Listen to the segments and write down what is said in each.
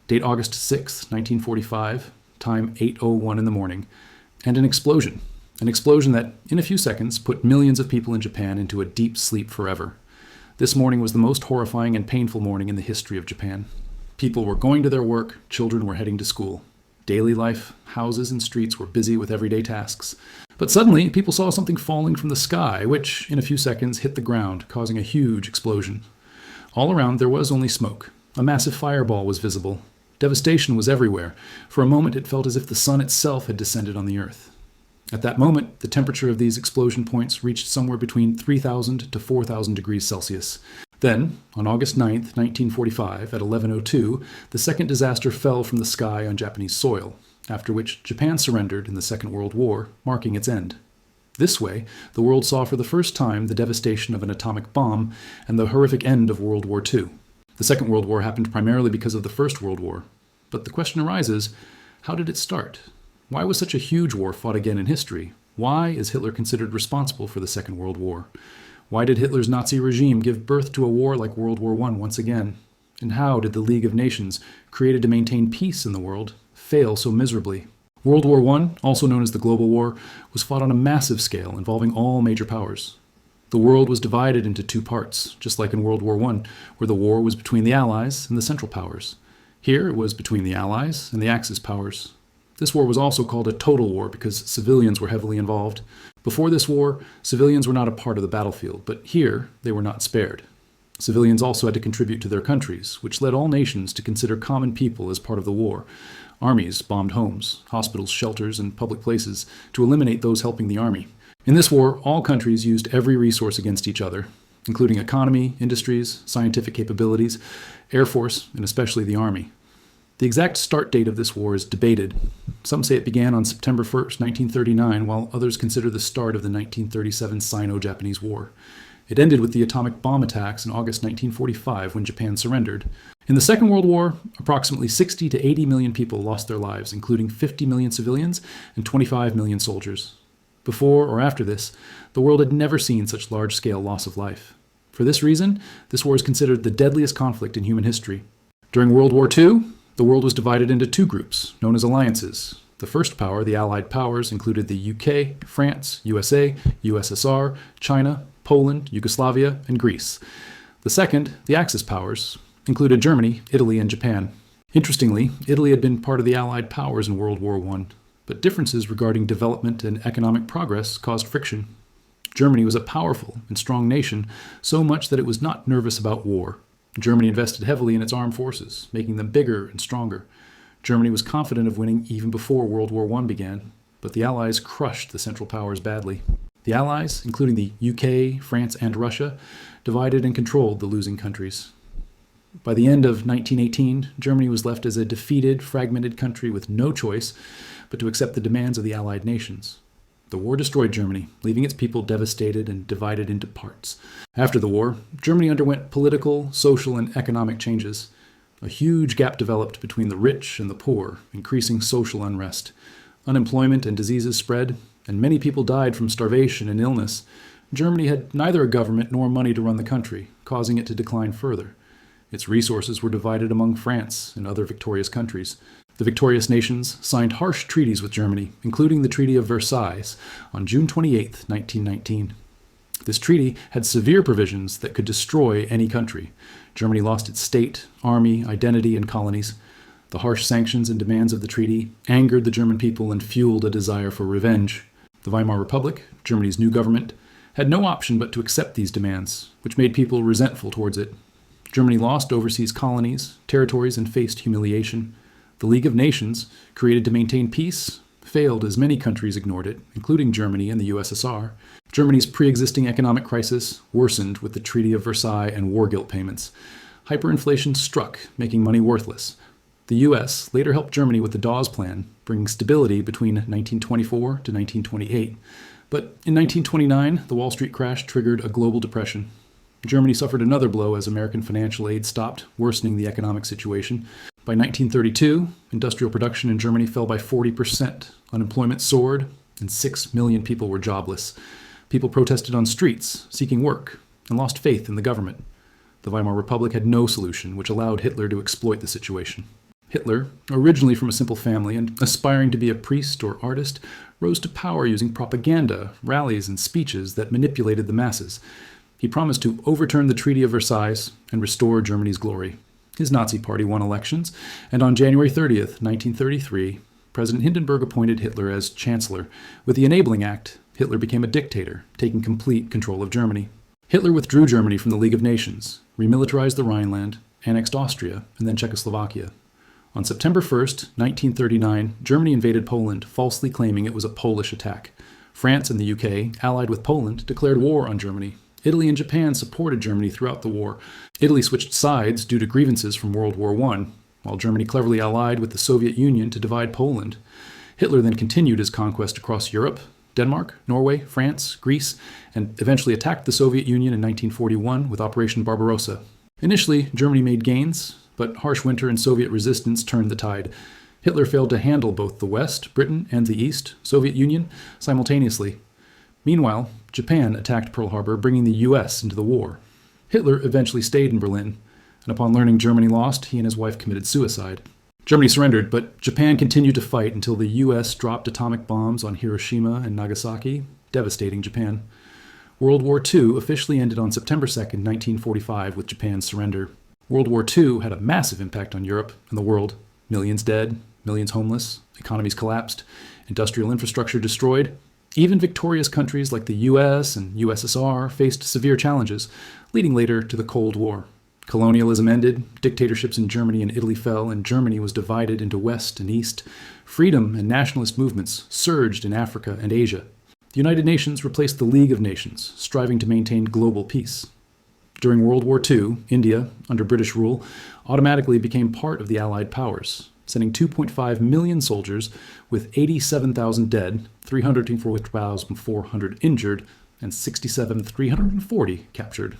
Date August 6, 1945, time 8:01 in the morning, and an explosion. An explosion that, in a few seconds, put millions of people in Japan into a deep sleep forever. This morning was the most horrifying and painful morning in the history of Japan. People were going to their work, children were heading to school. Daily life, houses and streets were busy with everyday tasks. But suddenly, people saw something falling from the sky, which, in a few seconds, hit the ground, causing a huge explosion. All around, there was only smoke. A massive fireball was visible. Devastation was everywhere. For a moment, it felt as if the sun itself had descended on the earth. At that moment, the temperature of these explosion points reached somewhere between 3,000 to 4,000 degrees Celsius. Then, on August 9, 1945, at 11:02, the second disaster fell from the sky on Japanese soil, after which Japan surrendered in the Second World War, marking its end. This way, the world saw for the first time the devastation of an atomic bomb and the horrific end of World War II. The Second World War happened primarily because of the First World War. But the question arises, how did it start? Why was such a huge war fought again in history? Why is Hitler considered responsible for the Second World War? Why did Hitler's Nazi regime give birth to a war like World War I once again? And how did the League of Nations, created to maintain peace in the world, fail so miserably? World War I, also known as the Global War, was fought on a massive scale involving all major powers. The world was divided into two parts, just like in World War I, where the war was between the Allies and the Central Powers. Here it was between the Allies and the Axis powers. This war was also called a total war because civilians were heavily involved. Before this war, civilians were not a part of the battlefield, but here they were not spared. Civilians also had to contribute to their countries, which led all nations to consider common people as part of the war. Armies bombed homes, hospitals, shelters, and public places to eliminate those helping the army. In this war, all countries used every resource against each other, including economy, industries, scientific capabilities, air force, and especially the army. The exact start date of this war is debated. Some say it began on September 1st, 1939, while others consider the start of the 1937 Sino-Japanese War. It ended with the atomic bomb attacks in August 1945 when Japan surrendered. In the Second World War, approximately 60 to 80 million people lost their lives, including 50 million civilians and 25 million soldiers. Before or after this, the world had never seen such large-scale loss of life. For this reason, this war is considered the deadliest conflict in human history. During World War II, the world was divided into two groups, known as alliances. The first power, the Allied powers, included the UK, France, USA, USSR, China, Poland, Yugoslavia, and Greece. The second, the Axis powers, included Germany, Italy, and Japan. Interestingly, Italy had been part of the Allied powers in World War I, but differences regarding development and economic progress caused friction. Germany was a powerful and strong nation, so much that it was not nervous about war. Germany invested heavily in its armed forces, making them bigger and stronger. Germany was confident of winning even before World War I began, but the Allies crushed the Central Powers badly. The Allies, including the UK, France, and Russia, divided and controlled the losing countries. By the end of 1918, Germany was left as a defeated, fragmented country with no choice but to accept the demands of the Allied nations. The war destroyed Germany, leaving its people devastated and divided into parts. After the war, Germany underwent political, social, and economic changes. A huge gap developed between the rich and the poor, increasing social unrest. Unemployment and diseases spread, and many people died from starvation and illness. Germany had neither a government nor money to run the country, causing it to decline further. Its resources were divided among France and other victorious countries. The victorious nations signed harsh treaties with Germany, including the Treaty of Versailles, on June 28, 1919. This treaty had severe provisions that could destroy any country. Germany lost its state, army, identity, and colonies. The harsh sanctions and demands of the treaty angered the German people and fueled a desire for revenge. The Weimar Republic, Germany's new government, had no option but to accept these demands, which made people resentful towards it. Germany lost overseas colonies, territories, and faced humiliation. The League of Nations, created to maintain peace, failed as many countries ignored it, including Germany and the USSR. Germany's pre-existing economic crisis worsened with the Treaty of Versailles and war guilt payments. Hyperinflation struck, making money worthless. The US later helped Germany with the Dawes Plan, bringing stability between 1924 to 1928. But in 1929, the Wall Street crash triggered a global depression. Germany suffered another blow as American financial aid stopped, worsening the economic situation. By 1932, industrial production in Germany fell by 40%, unemployment soared, and 6 million people were jobless. People protested on streets, seeking work, and lost faith in the government. The Weimar Republic had no solution, which allowed Hitler to exploit the situation. Hitler, originally from a simple family and aspiring to be a priest or artist, rose to power using propaganda, rallies, and speeches that manipulated the masses. He promised to overturn the Treaty of Versailles and restore Germany's glory. His Nazi party won elections, and on January 30th, 1933, President Hindenburg appointed Hitler as Chancellor. With the Enabling Act, Hitler became a dictator, taking complete control of Germany. Hitler withdrew Germany from the League of Nations, remilitarized the Rhineland, annexed Austria, and then Czechoslovakia. On September 1st, 1939, Germany invaded Poland, falsely claiming it was a Polish attack. France and the UK, allied with Poland, declared war on Germany. Italy and Japan supported Germany throughout the war. Italy switched sides due to grievances from World War I, while Germany cleverly allied with the Soviet Union to divide Poland. Hitler then continued his conquest across Europe, Denmark, Norway, France, Greece, and eventually attacked the Soviet Union in 1941 with Operation Barbarossa. Initially, Germany made gains, but harsh winter and Soviet resistance turned the tide. Hitler failed to handle both the West, Britain, and the East, Soviet Union, simultaneously. Meanwhile, Japan attacked Pearl Harbor, bringing the U.S. into the war. Hitler eventually stayed in Berlin, and upon learning Germany lost, he and his wife committed suicide. Germany surrendered, but Japan continued to fight until the U.S. dropped atomic bombs on Hiroshima and Nagasaki, devastating Japan. World War II officially ended on September 2, 1945, with Japan's surrender. World War II had a massive impact on Europe and the world. Millions dead, millions homeless, economies collapsed, industrial infrastructure destroyed. Even victorious countries like the US and USSR faced severe challenges, leading later to the Cold War. Colonialism ended, dictatorships in Germany and Italy fell, and Germany was divided into West and East. Freedom and nationalist movements surged in Africa and Asia. The United Nations replaced the League of Nations, striving to maintain global peace. During World War II, India, under British rule, automatically became part of the Allied powers, sending 2.5 million soldiers with 87,000 dead, 304,400 injured, and 67,340 captured.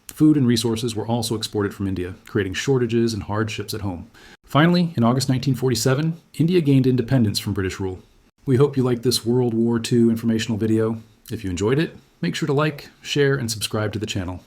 Food and resources were also exported from India, creating shortages and hardships at home. Finally, in August 1947, India gained independence from British rule. We hope you liked this World War II informational video. If you enjoyed it, make sure to like, share, and subscribe to the channel.